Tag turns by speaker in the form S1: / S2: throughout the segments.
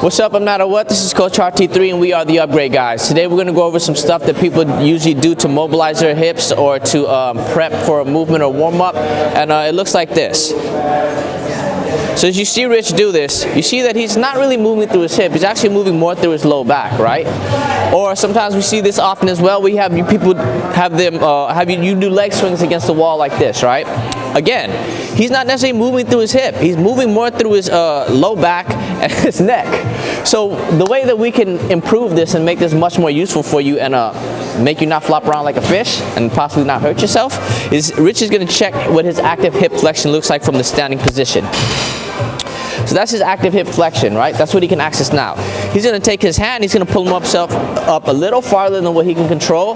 S1: What's up, no matter what? This is Coach RT3 and we are the Upgrade Guys. Today we're going to go over some stuff that people usually do to mobilize their hips or to prep for a movement or warm up, and it looks like this. So as you see Rich do this, you see that he's not really moving through his hip, he's actually moving more through his low back, right? Or sometimes we see this often as well. We have people have them you do leg swings against the wall like this, right? Again, he's not necessarily moving through his hip, he's moving more through his low back and his neck. So the way that we can improve this and make this much more useful for you and make you not flop around like a fish and possibly not hurt yourself is Rich is going to check what his active hip flexion looks like from the standing position. So that's his active hip flexion, right? That's what he can access now. He's going to take his hand, he's going to pull himself up a little farther than what he can control.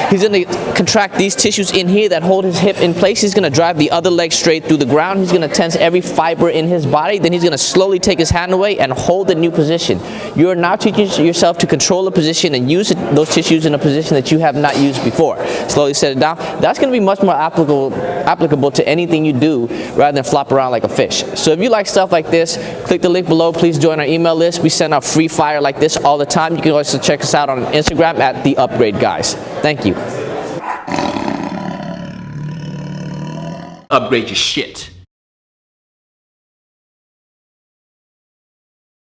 S1: He's going to contract these tissues in here that hold his hip in place. He's going to drive the other leg straight through the ground. He's going to tense every fiber in his body. Then he's going to slowly take his hand away and hold the new position. You are now teaching yourself to control a position and use those tissues in a position that you have not used before. Slowly set it down. That's going to be much more applicable to anything you do rather than flop around like a fish. So if you like stuff like this, click the link below. Please join our email list. We send out free fire like this all the time. You can also check us out on Instagram at The Upgrade Guys. Thank you.
S2: Upgrade your shit.